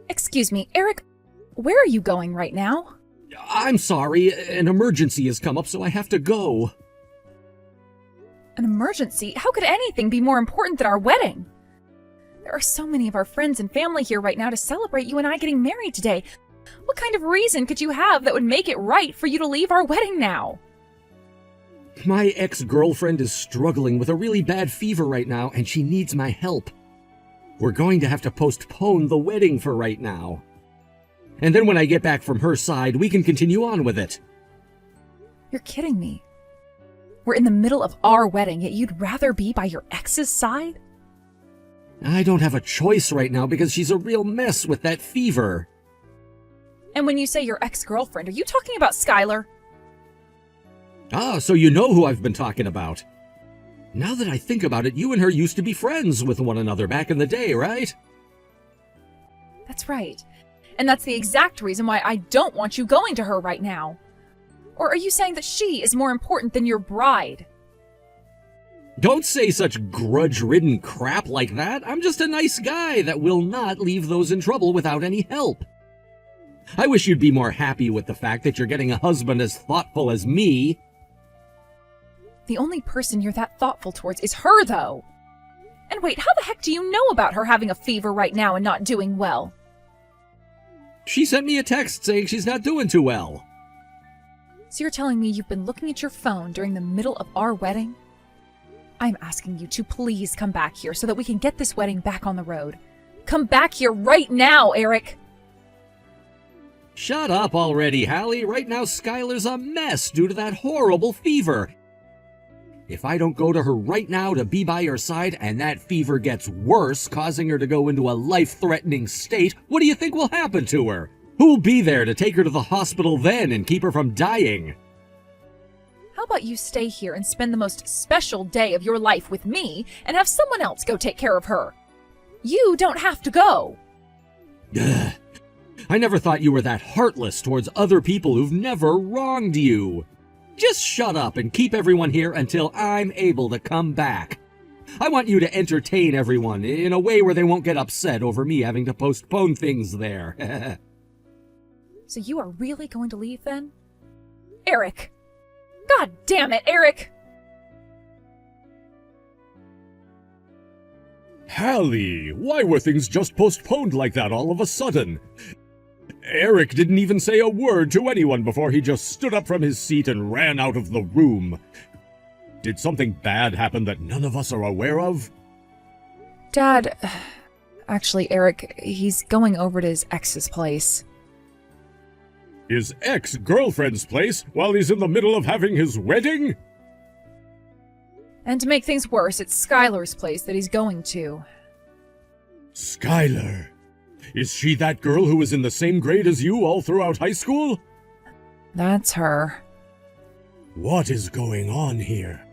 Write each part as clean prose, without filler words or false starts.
Excuse me, Eric, where are you going right now? I'm sorry, an emergency has come up, so I have to go. An emergency? How could anything be more important than our wedding? There are so many of our friends and family here right now to celebrate you and I getting married today. What kind of reason could you have that would make it right for you to leave our wedding now? My ex-girlfriend is struggling with a really bad fever right now, and she needs my help. We're going to have to postpone the wedding for right now. And then when I get back from her side, we can continue on with it. You're kidding me. We're in the middle of our wedding, yet you'd rather be by your ex's side? I don't have a choice right now because she's a real mess with that fever. And when you say your ex-girlfriend, are you talking about Skylar? Ah, so you know who I've been talking about. Now that I think about it, you and her used to be friends with one another back in the day, right? That's right. And that's the exact reason why I don't want you going to her right now. Or are you saying that she is more important than your bride? Don't say such grudge-ridden crap like that. I'm just a nice guy that will not leave those in trouble without any help. I wish you'd be more happy with the fact that you're getting a husband as thoughtful as me. The only person you're that thoughtful towards is her, though. And wait, how the heck do you know about her having a fever right now and not doing well? She sent me a text saying she's not doing too well. So you're telling me you've been looking at your phone during the middle of our wedding? I'm asking you to please come back here so that we can get this wedding back on the road. Come back here right now, Eric! Shut up already, Hallie. Right now, Skylar's a mess due to that horrible fever. If I don't go to her right now to be by her side and that fever gets worse, causing her to go into a life-threatening state, what do you think will happen to her? Who'll be there to take her to the hospital then and keep her from dying? How about you stay here and spend the most special day of your life with me and have someone else go take care of her? You don't have to go. Ugh. I never thought you were that heartless towards other people who've never wronged you. Just shut up and keep everyone here until I'm able to come back. I want you to entertain everyone in a way where they won't get upset over me having to postpone things there. So you are really going to leave then? Eric! God damn it, Eric! Hallie, why were things just postponed like that all of a sudden? Eric didn't even say a word to anyone before he just stood up from his seat and ran out of the room. Did something bad happen that none of us are aware of? Dad, actually, Eric, he's going over to his ex's place. His ex-girlfriend's place while he's in the middle of having his wedding? And to make things worse, it's Skylar's place that he's going to. Skylar. Is she that girl who was in the same grade as you all throughout high school? That's her. What is going on here?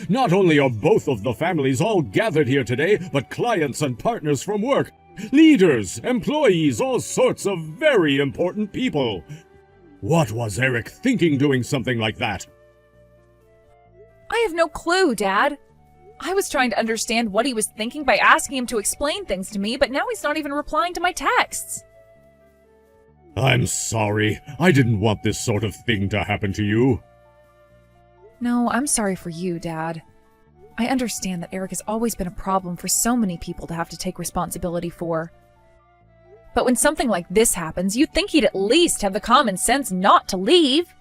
Not only are both of the families all gathered here today, but clients and partners from work, leaders, employees, all sorts of very important people. What was Eric thinking doing something like that? I have no clue, Dad. I was trying to understand what he was thinking by asking him to explain things to me, but now he's not even replying to my texts. I'm sorry. I didn't want this sort of thing to happen to you. No, I'm sorry for you, Dad. I understand that Eric has always been a problem for so many people to have to take responsibility for. But when something like this happens, you'd think he'd at least have the common sense not to leave.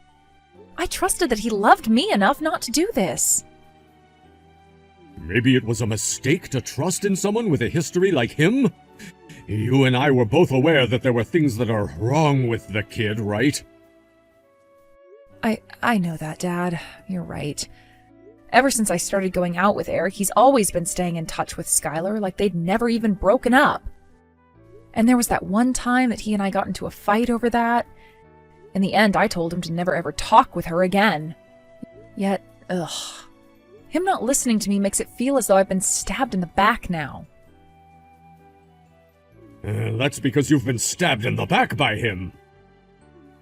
I trusted that he loved me enough not to do this. Maybe it was a mistake to trust in someone with a history like him? You and I were both aware that there were things that are wrong with the kid, right? I know that, Dad. You're right. Ever since I started going out with Eric, he's always been staying in touch with Skylar like they'd never even broken up. And there was that one time that he and I got into a fight over that. In the end, I told him to never ever talk with her again. Yet, him not listening to me makes it feel as though I've been stabbed in the back now. That's because you've been stabbed in the back by him.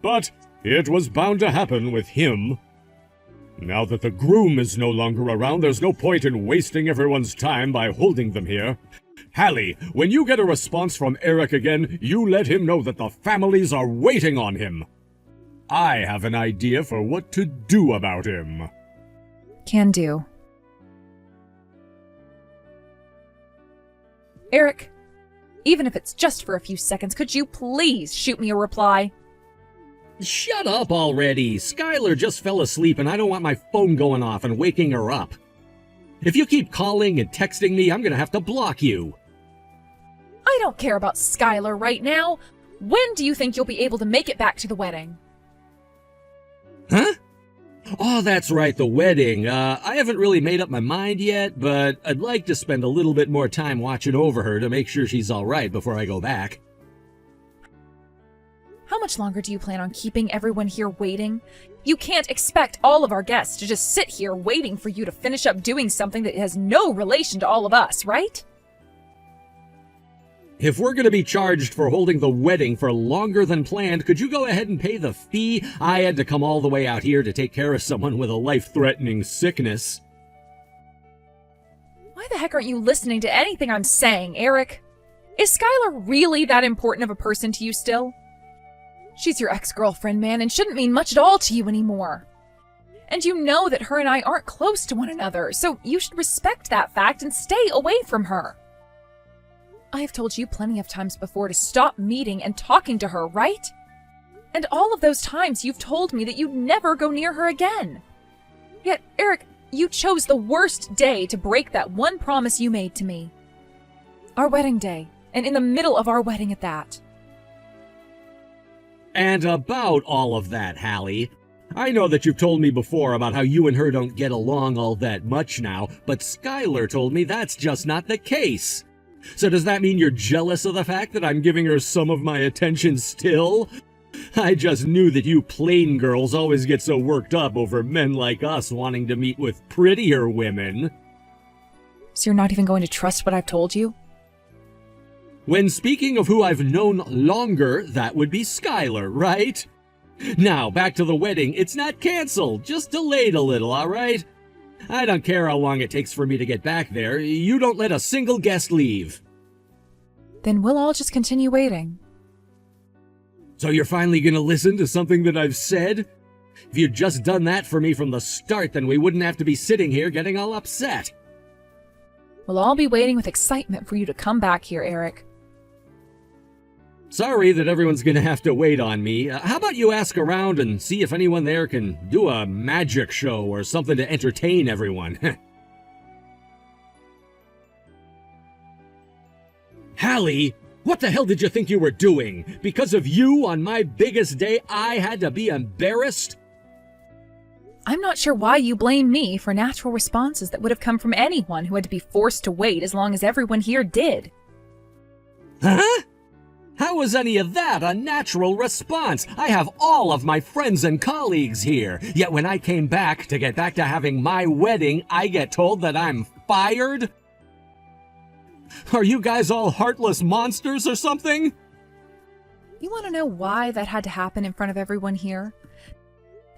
But it was bound to happen with him. Now that the groom is no longer around, there's no point in wasting everyone's time by holding them here. Hallie, when you get a response from Eric again, you let him know that the families are waiting on him. I have an idea for what to do about him. Can do. Eric, even if it's just for a few seconds, could you please shoot me a reply? Shut up already. Skylar just fell asleep and I don't want my phone going off and waking her up. If you keep calling and texting me, I'm gonna have to block you. I don't care about Skylar right now. When do you think you'll be able to make it back to the wedding? Huh? Oh, that's right, the wedding. I haven't really made up my mind yet, but I'd like to spend a little bit more time watching over her to make sure she's all right before I go back. How much longer do you plan on keeping everyone here waiting? You can't expect all of our guests to just sit here waiting for you to finish up doing something that has no relation to all of us, right? If we're going to be charged for holding the wedding for longer than planned, could you go ahead and pay the fee? I had to come all the way out here to take care of someone with a life-threatening sickness. Why the heck aren't you listening to anything I'm saying, Eric? Is Skylar really that important of a person to you still? She's your ex-girlfriend, man, and shouldn't mean much at all to you anymore. And you know that her and I aren't close to one another, so you should respect that fact and stay away from her. I have told you plenty of times before to stop meeting and talking to her, right? And all of those times you've told me that you'd never go near her again. Yet, Eric, you chose the worst day to break that one promise you made to me. Our wedding day, and in the middle of our wedding at that. And about all of that, Hallie, I know that you've told me before about how you and her don't get along all that much now, but Skylar told me that's just not the case. So does that mean you're jealous of the fact that I'm giving her some of my attention still? I just knew that you plain girls always get so worked up over men like us wanting to meet with prettier women. So you're not even going to trust what I've told you? When speaking of who I've known longer, that would be Skylar, right? Now, back to the wedding. It's not canceled, just delayed a little, all right? I don't care how long it takes for me to get back there. You don't let a single guest leave. Then we'll all just continue waiting. So you're finally gonna listen to something that I've said? If you'd just done that for me from the start, then we wouldn't have to be sitting here getting all upset. We'll all be waiting with excitement for you to come back here, Eric. Sorry that everyone's gonna have to wait on me. How about you ask around and see if anyone there can do a magic show or something to entertain everyone. Hallie, what the hell did you think you were doing? Because of you, on my biggest day, I had to be embarrassed? I'm not sure why you blame me for natural responses that would have come from anyone who had to be forced to wait as long as everyone here did. Huh? How was any of that a natural response? I have all of my friends and colleagues here. Yet when I came back to get back to having my wedding, I get told that I'm fired? Are you guys all heartless monsters or something? You want to know why that had to happen in front of everyone here?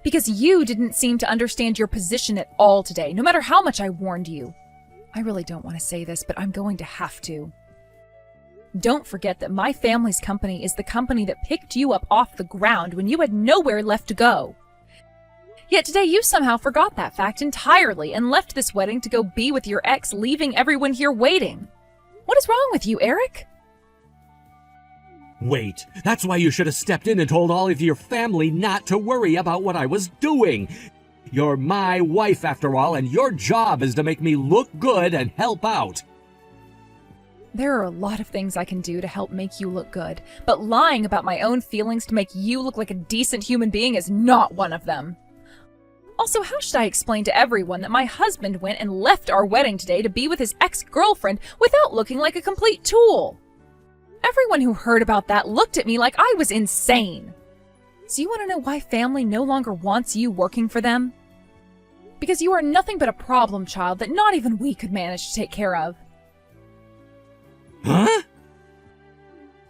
Because you didn't seem to understand your position at all today, no matter how much I warned you. I really don't want to say this, but I'm going to have to. Don't forget that my family's company is the company that picked you up off the ground when you had nowhere left to go. Yet today you somehow forgot that fact entirely and left this wedding to go be with your ex, leaving everyone here waiting. What is wrong with you, Eric? Wait, that's why you should have stepped in and told all of your family not to worry about what I was doing. You're my wife after all, and your job is to make me look good and help out. There are a lot of things I can do to help make you look good, but lying about my own feelings to make you look like a decent human being is not one of them. Also, how should I explain to everyone that my husband went and left our wedding today to be with his ex-girlfriend without looking like a complete tool? Everyone who heard about that looked at me like I was insane. So you want to know why family no longer wants you working for them? Because you are nothing but a problem child that not even we could manage to take care of. Huh?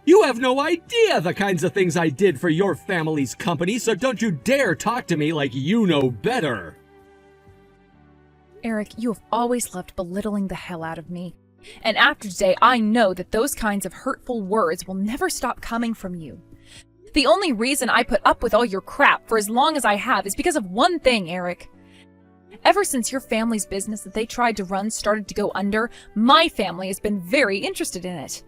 You have no idea the kinds of things I did for your family's company, so don't you dare talk to me like you know better. Eric, you have always loved belittling the hell out of me. And after today, I know that those kinds of hurtful words will never stop coming from you. The only reason I put up with all your crap for as long as I have is because of one thing, Eric. Ever since your family's business that they tried to run started to go under, my family has been very interested in it.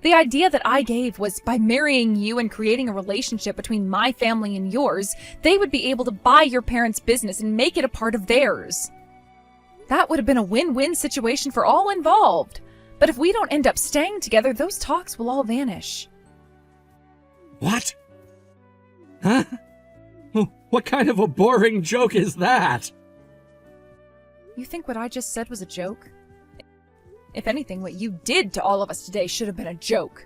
The idea that I gave was by marrying you and creating a relationship between my family and yours, they would be able to buy your parents' business and make it a part of theirs. That would have been a win-win situation for all involved. But if we don't end up staying together, those talks will all vanish. What? Huh? What kind of a boring joke is that? You think what I just said was a joke? If anything, what you did to all of us today should have been a joke.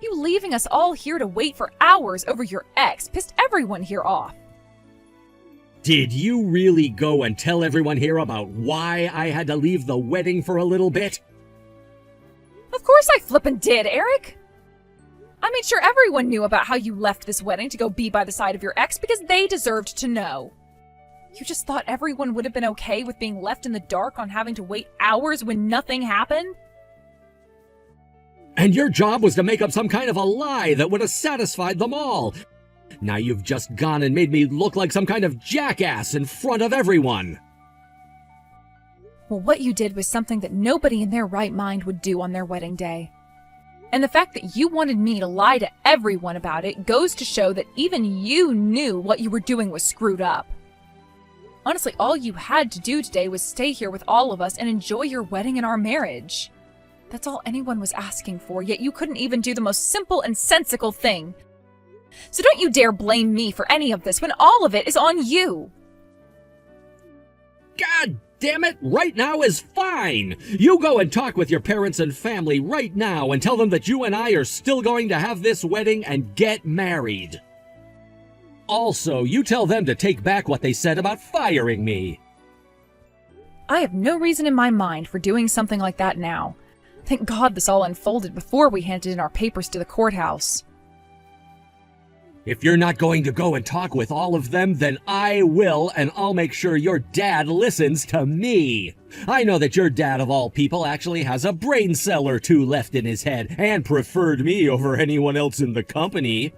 You leaving us all here to wait for hours over your ex pissed everyone here off. Did you really go and tell everyone here about why I had to leave the wedding for a little bit? Of course I flippin' did, Eric! I made sure everyone knew about how you left this wedding to go be by the side of your ex because they deserved to know. You just thought everyone would have been okay with being left in the dark on having to wait hours when nothing happened? And your job was to make up some kind of a lie that would have satisfied them all. Now you've just gone and made me look like some kind of jackass in front of everyone. Well, what you did was something that nobody in their right mind would do on their wedding day. And the fact that you wanted me to lie to everyone about it goes to show that even you knew what you were doing was screwed up. Honestly, all you had to do today was stay here with all of us and enjoy your wedding and our marriage. That's all anyone was asking for, yet you couldn't even do the most simple and sensical thing. So don't you dare blame me for any of this when all of it is on you. God damn it, right now is fine. You go and talk with your parents and family right now and tell them that you and I are still going to have this wedding and get married. Also, you tell them to take back what they said about firing me. I have no reason in my mind for doing something like that now. Thank God this all unfolded before we handed in our papers to the courthouse. If you're not going to go and talk with all of them, then I will, and I'll make sure your dad listens to me. I know that your dad, of all people, actually has a brain cell or two left in his head, and preferred me over anyone else in the company.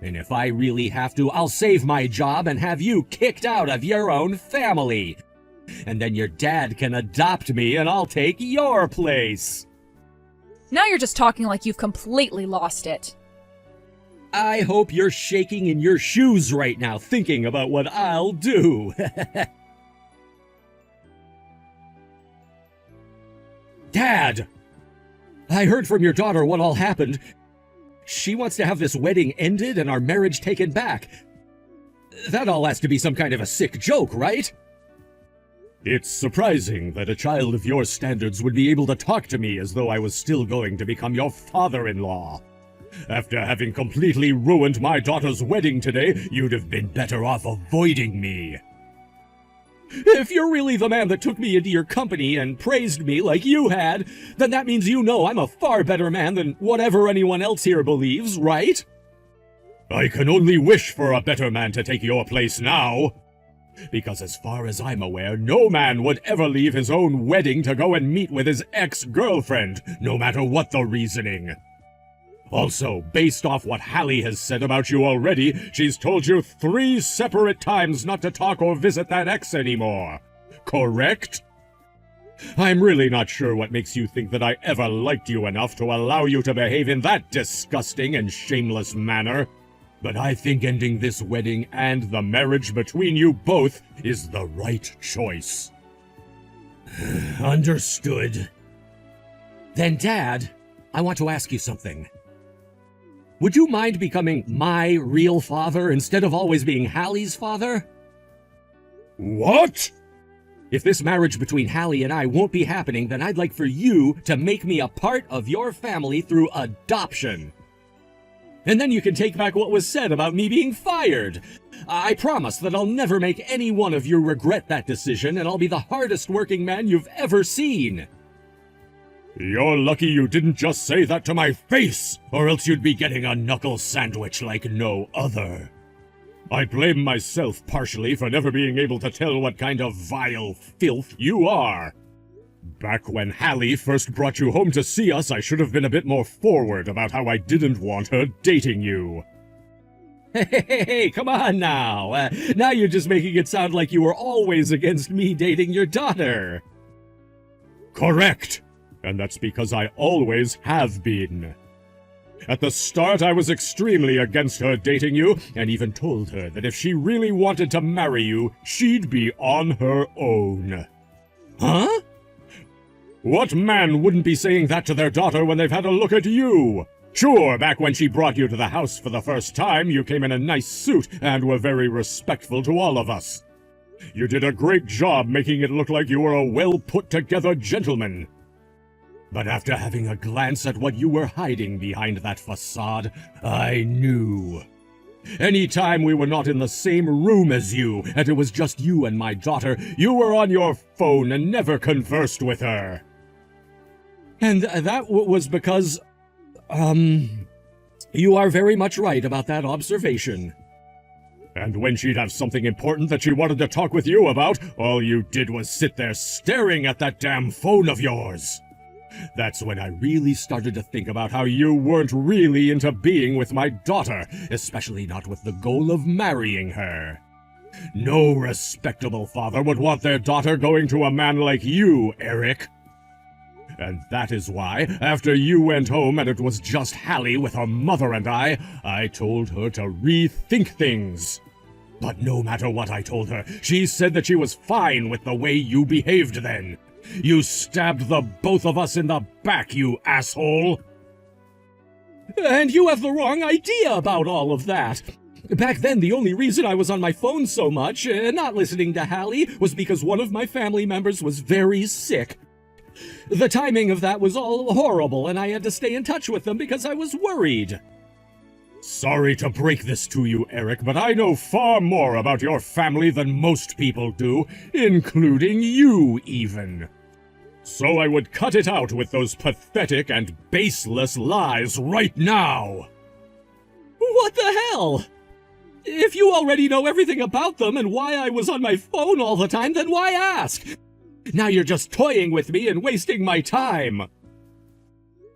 And if I really have to, I'll save my job and have you kicked out of your own family. And then your dad can adopt me and I'll take your place. Now you're just talking like you've completely lost it. I hope you're shaking in your shoes right now thinking about what I'll do. Dad! I heard from your daughter what all happened. She wants to have this wedding ended and our marriage taken back. That all has to be some kind of a sick joke, right? It's surprising that a child of your standards would be able to talk to me as though I was still going to become your father-in-law. After having completely ruined my daughter's wedding today, you'd have been better off avoiding me. If you're really the man that took me into your company and praised me like you had, then that means you know I'm a far better man than whatever anyone else here believes, right? I can only wish for a better man to take your place now. Because as far as I'm aware, no man would ever leave his own wedding to go and meet with his ex-girlfriend, no matter what the reasoning. Also, based off what Hallie has said about you already, she's told you 3 separate times not to talk or visit that ex anymore. Correct? I'm really not sure what makes you think that I ever liked you enough to allow you to behave in that disgusting and shameless manner. But I think ending this wedding and the marriage between you both is the right choice. Understood. Then, Dad, I want to ask you something. Would you mind becoming my real father instead of always being Hallie's father? What? If this marriage between Hallie and I won't be happening, then I'd like for you to make me a part of your family through adoption. And then you can take back what was said about me being fired. I promise that I'll never make any one of you regret that decision, and I'll be the hardest working man you've ever seen. You're lucky you didn't just say that to my face, or else you'd be getting a knuckle sandwich like no other. I blame myself partially for never being able to tell what kind of vile filth you are. Back when Hallie first brought you home to see us, I should have been a bit more forward about how I didn't want her dating you. Hey, come on now. Now you're just making it sound like you were always against me dating your daughter. Correct. And that's because I always have been. At the start, I was extremely against her dating you, and even told her that if she really wanted to marry you, she'd be on her own. Huh? What man wouldn't be saying that to their daughter when they've had a look at you? Sure, back when she brought you to the house for the first time, you came in a nice suit and were very respectful to all of us. You did a great job making it look like you were a well-put-together gentleman. But after having a glance at what you were hiding behind that facade, I knew. Anytime we were not in the same room as you, and it was just you and my daughter, you were on your phone and never conversed with her. And that was because, you are very much right about that observation. And when she'd have something important that she wanted to talk with you about, all you did was sit there staring at that damn phone of yours. That's when I really started to think about how you weren't really into being with my daughter, especially not with the goal of marrying her. No respectable father would want their daughter going to a man like you, Eric. And that is why, after you went home and it was just Hallie with her mother and I told her to rethink things. But no matter what I told her, she said that she was fine with the way you behaved then. You stabbed the both of us in the back, you asshole! And you have the wrong idea about all of that. Back then, the only reason I was on my phone so much, not listening to Hallie, was because one of my family members was very sick. The timing of that was all horrible, and I had to stay in touch with them because I was worried. Sorry to break this to you, Eric, but I know far more about your family than most people do, including you, even. So I would cut it out with those pathetic and baseless lies right now. What the hell? If you already know everything about them and why I was on my phone all the time, then why ask? Now you're just toying with me and wasting my time.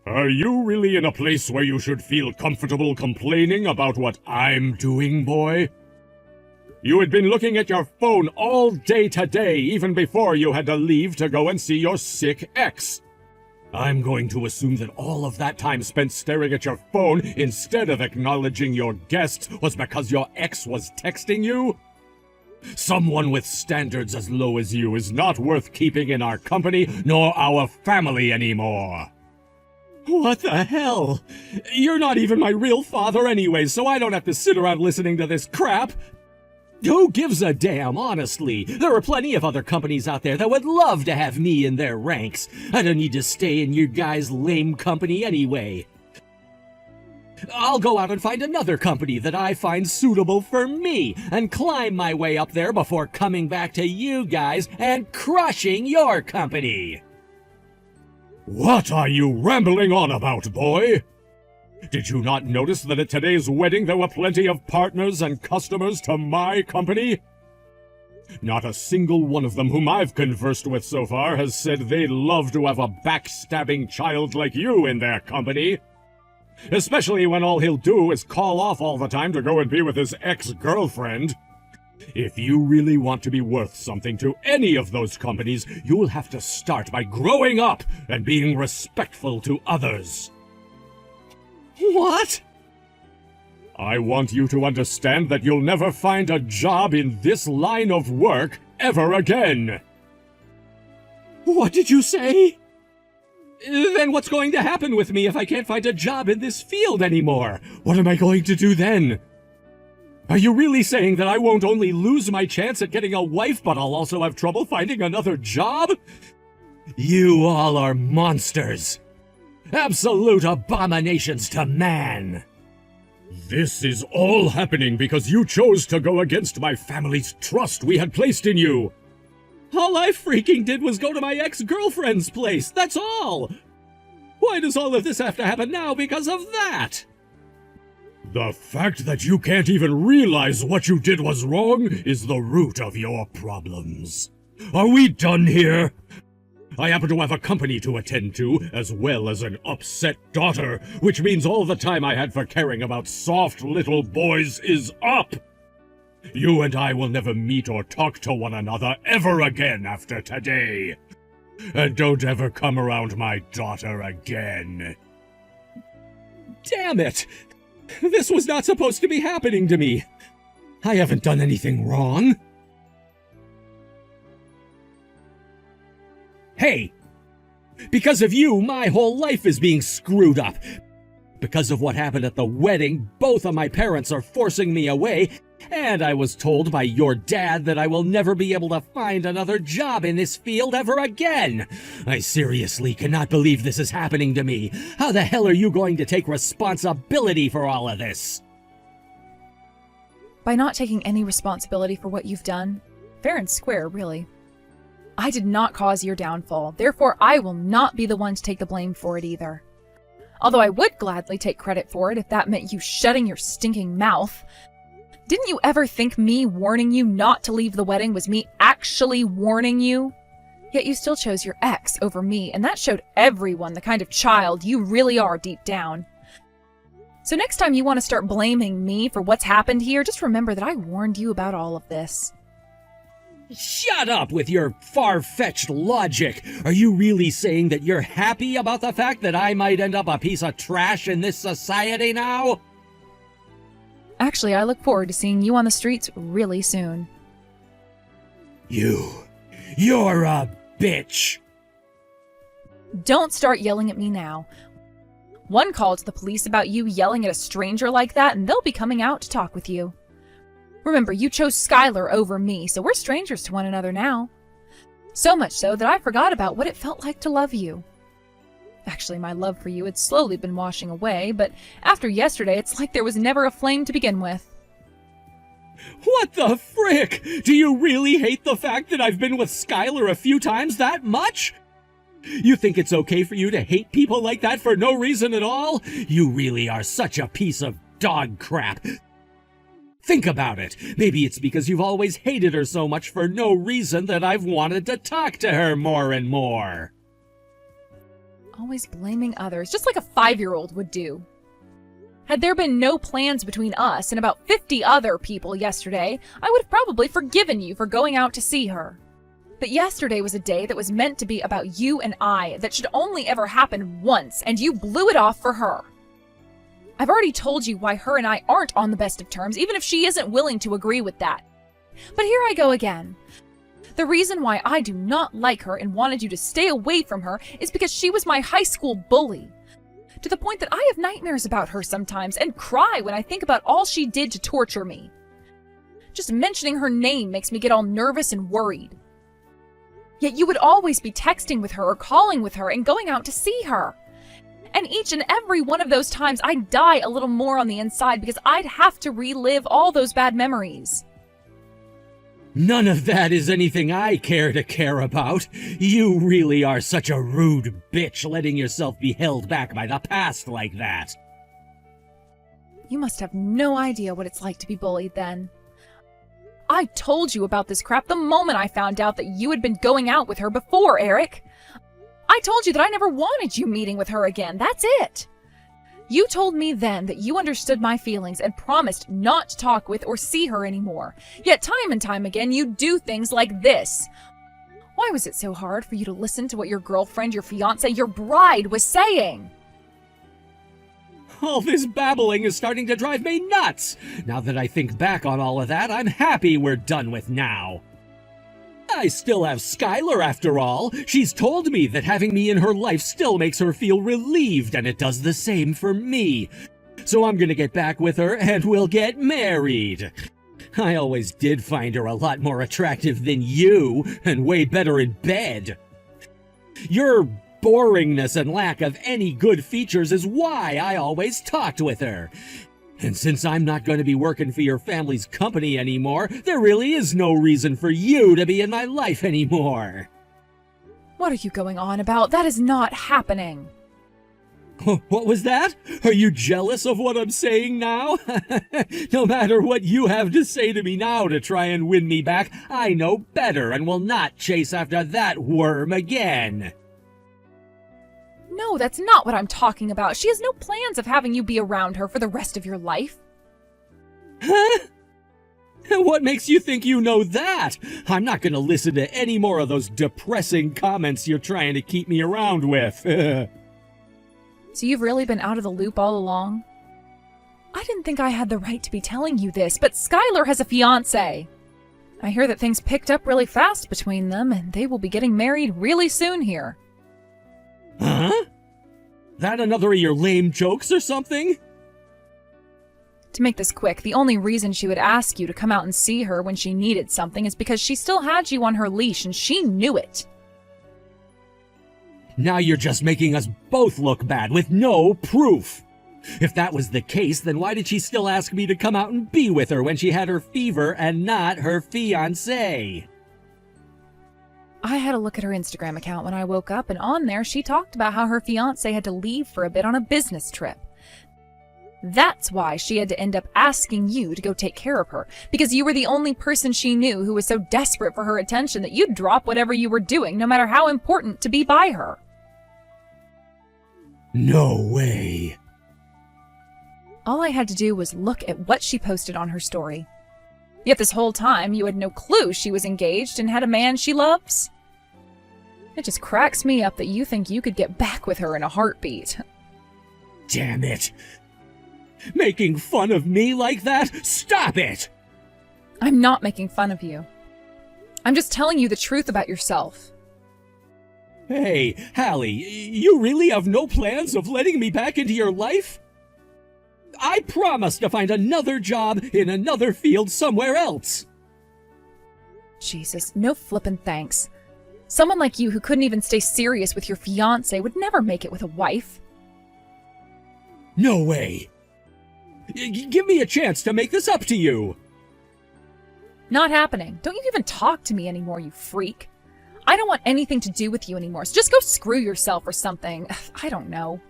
Are you really in a place where you should feel comfortable complaining about what I'm doing, boy? You had been looking at your phone all day today, even before you had to leave to go and see your sick ex. I'm going to assume that all of that time spent staring at your phone instead of acknowledging your guests was because your ex was texting you? Someone with standards as low as you is not worth keeping in our company nor our family anymore. What the hell? You're not even my real father anyway, so I don't have to sit around listening to this crap. Who gives a damn, honestly? There are plenty of other companies out there that would love to have me in their ranks. I don't need to stay in your guys' lame company anyway. I'll go out and find another company that I find suitable for me and climb my way up there before coming back to you guys and crushing your company. What are you rambling on about, boy? Did you not notice that at today's wedding there were plenty of partners and customers to my company? Not a single one of them whom I've conversed with so far has said they'd love to have a backstabbing child like you in their company. Especially when all he'll do is call off all the time to go and be with his ex-girlfriend. If you really want to be worth something to any of those companies, you'll have to start by growing up and being respectful to others. What? I want you to understand that you'll never find a job in this line of work ever again. What did you say? Then what's going to happen with me if I can't find a job in this field anymore? What am I going to do then? Are you really saying that I won't only lose my chance at getting a wife, but I'll also have trouble finding another job? You all are monsters. Absolute abominations to man. This is all happening because you chose to go against my family's trust we had placed in you. All I freaking did was go to my ex-girlfriend's place, that's all! Why does all of this have to happen now because of that? The fact that you can't even realize what you did was wrong is the root of your problems. Are we done here? I happen to have a company to attend to, as well as an upset daughter, which means all the time I had for caring about soft little boys is up. You and I will never meet or talk to one another ever again after today. And don't ever come around my daughter again. Damn it! This was not supposed to be happening to me. I haven't done anything wrong. Hey! Because of you, my whole life is being screwed up. Because of what happened at the wedding, both of my parents are forcing me away, and I was told by your dad that I will never be able to find another job in this field ever again. I seriously cannot believe this is happening to me. How the hell are you going to take responsibility for all of this? By not taking any responsibility for what you've done. Fair and square, really. I did not cause your downfall, therefore I will not be the one to take the blame for it either. Although I would gladly take credit for it if that meant you shutting your stinking mouth. Didn't you ever think me warning you not to leave the wedding was me actually warning you? Yet you still chose your ex over me, and that showed everyone the kind of child you really are deep down. So next time you want to start blaming me for what's happened here, just remember that I warned you about all of this. Shut up with your far-fetched logic! Are you really saying that you're happy about the fact that I might end up a piece of trash in this society now? Actually, I look forward to seeing you on the streets really soon. You're a bitch! Don't start yelling at me now. One call to the police about you yelling at a stranger like that, and they'll be coming out to talk with you. Remember, you chose Skylar over me, so we're strangers to one another now. So much so that I forgot about what it felt like to love you. Actually, my love for you had slowly been washing away, but after yesterday, it's like there was never a flame to begin with. What the frick? Do you really hate the fact that I've been with Skylar a few times that much? You think it's okay for you to hate people like that for no reason at all? You really are such a piece of dog crap. Think about it. Maybe it's because you've always hated her so much for no reason that I've wanted to talk to her more and more. Always blaming others, just like a 5-year-old would do. Had there been no plans between us and about 50 other people yesterday, I would have probably forgiven you for going out to see her. But yesterday was a day that was meant to be about you and I, that should only ever happen once, and you blew it off for her. I've already told you why her and I aren't on the best of terms, even if she isn't willing to agree with that. But here I go again. The reason why I do not like her and wanted you to stay away from her is because she was my high school bully. To the point that I have nightmares about her sometimes and cry when I think about all she did to torture me. Just mentioning her name makes me get all nervous and worried. Yet you would always be texting with her or calling with her and going out to see her. And each and every one of those times I'd die a little more on the inside because I'd have to relive all those bad memories. None of that is anything I care about. You really are such a rude bitch letting yourself be held back by the past like that. You must have no idea what it's like to be bullied then. I told you about this crap the moment I found out that you had been going out with her before, Eric. I told you that I never wanted you meeting with her again. That's it. You told me then that you understood my feelings and promised not to talk with or see her anymore. Yet time and time again, you do things like this. Why was it so hard for you to listen to what your girlfriend, your fiancé, your bride was saying? All this babbling is starting to drive me nuts. Now that I think back on all of that, I'm happy we're done with now. I still have Skylar after all. She's told me that having me in her life still makes her feel relieved, and it does the same for me. So I'm gonna get back with her and we'll get married. I always did find her a lot more attractive than you, and way better in bed. Your boringness and lack of any good features is why I always talked with her. And since I'm not going to be working for your family's company anymore, there really is no reason for you to be in my life anymore. What are you going on about? That is not happening. What was that? Are you jealous of what I'm saying now? No matter what you have to say to me now to try and win me back, I know better and will not chase after that worm again. No, that's not what I'm talking about. She has no plans of having you be around her for the rest of your life. Huh? What makes you think you know that? I'm not going to listen to any more of those depressing comments you're trying to keep me around with. So you've really been out of the loop all along? I didn't think I had the right to be telling you this, but Skylar has a fiancé. I hear that things picked up really fast between them, and they will be getting married really soon here. Huh? That another of your lame jokes or something? To make this quick, the only reason she would ask you to come out and see her when she needed something is because she still had you on her leash and she knew it. Now you're just making us both look bad with no proof. If that was the case, then why did she still ask me to come out and be with her when she had her fever and not her fiancé? I had a look at her Instagram account when I woke up, and on there she talked about how her fiancé had to leave for a bit on a business trip. That's why she had to end up asking you to go take care of her, because you were the only person she knew who was so desperate for her attention that you'd drop whatever you were doing, no matter how important, to be by her. No way. All I had to do was look at what she posted on her story. Yet this whole time, you had no clue she was engaged and had a man she loves. It just cracks me up that you think you could get back with her in a heartbeat. Damn it. Making fun of me like that? Stop it! I'm not making fun of you. I'm just telling you the truth about yourself. Hey, Hallie, you really have no plans of letting me back into your life? I promise to find another job in another field somewhere else. Jesus, no flippin' thanks. Someone like you who couldn't even stay serious with your fiancé would never make it with a wife. No way. Give me a chance to make this up to you. Not happening. Don't you even talk to me anymore, you freak. I don't want anything to do with you anymore, so just go screw yourself or something. I don't know.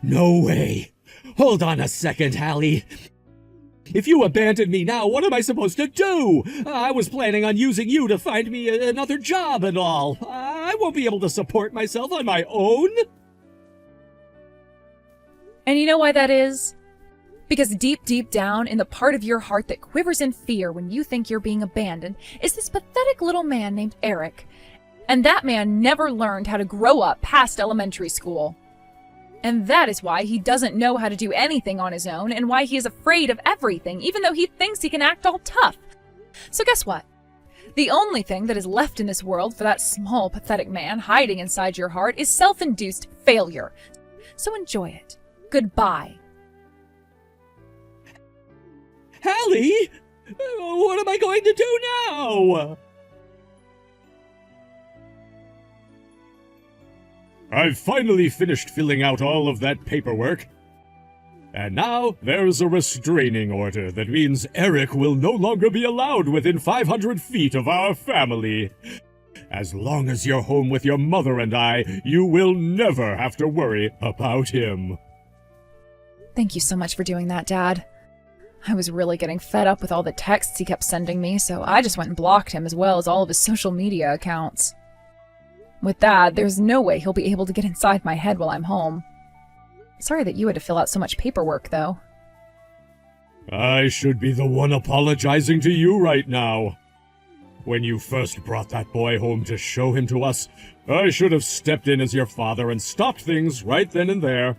No way. Hold on a second, Hallie. If you abandon me now, what am I supposed to do? I was planning on using you to find me another job and all. I won't be able to support myself on my own. And you know why that is? Because deep, deep down in the part of your heart that quivers in fear when you think you're being abandoned is this pathetic little man named Eric. And that man never learned how to grow up past elementary school. And that is why he doesn't know how to do anything on his own and why he is afraid of everything, even though he thinks he can act all tough. So guess what? The only thing that is left in this world for that small, pathetic man hiding inside your heart is self-induced failure. So enjoy it. Goodbye. Hallie! What am I going to do now? I've finally finished filling out all of that paperwork. And now there's a restraining order that means Eric will no longer be allowed within 500 feet of our family. As long as you're home with your mother and I, you will never have to worry about him. Thank you so much for doing that, Dad. I was really getting fed up with all the texts he kept sending me, so I just went and blocked him as well as all of his social media accounts. With that, there's no way he'll be able to get inside my head while I'm home. Sorry that you had to fill out so much paperwork, though. I should be the one apologizing to you right now. When you first brought that boy home to show him to us, I should have stepped in as your father and stopped things right then and there.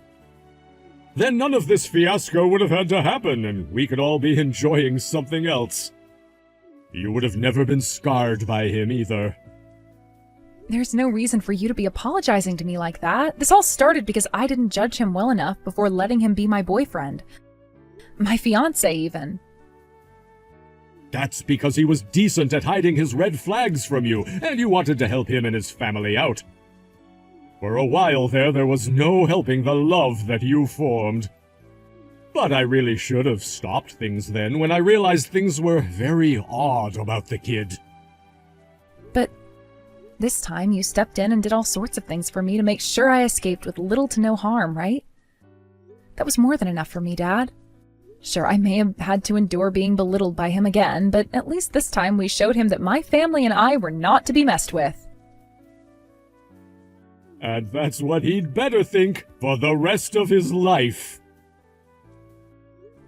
Then none of this fiasco would have had to happen, and we could all be enjoying something else. You would have never been scarred by him either. There's no reason for you to be apologizing to me like that. This all started because I didn't judge him well enough before letting him be my boyfriend. My fiancé, even. That's because he was decent at hiding his red flags from you, and you wanted to help him and his family out. For a while there was no helping the love that you formed. But I really should have stopped things then when I realized things were very odd about the kid. This time you stepped in and did all sorts of things for me to make sure I escaped with little to no harm, right? That was more than enough for me, Dad. Sure, I may have had to endure being belittled by him again, but at least this time we showed him that my family and I were not to be messed with. And that's what he'd better think for the rest of his life.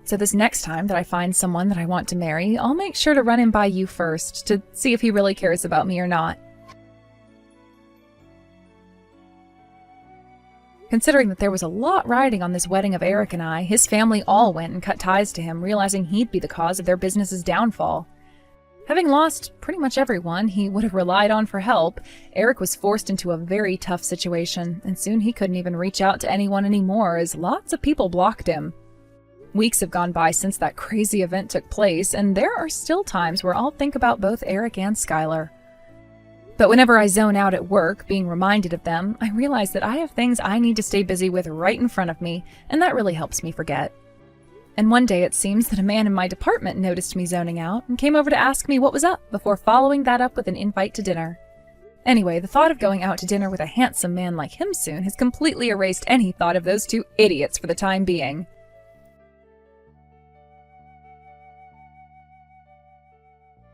So this next time that I find someone that I want to marry, I'll make sure to run him by you first to see if he really cares about me or not. Considering that there was a lot riding on this wedding of Eric and I, his family all went and cut ties to him, realizing he'd be the cause of their business's downfall. Having lost pretty much everyone he would have relied on for help, Eric was forced into a very tough situation, and soon he couldn't even reach out to anyone anymore as lots of people blocked him. Weeks have gone by since that crazy event took place, and there are still times where I'll think about both Eric and Skylar. But whenever I zone out at work, being reminded of them, I realize that I have things I need to stay busy with right in front of me, and that really helps me forget. And one day it seems that a man in my department noticed me zoning out and came over to ask me what was up before following that up with an invite to dinner. Anyway, the thought of going out to dinner with a handsome man like him soon has completely erased any thought of those two idiots for the time being.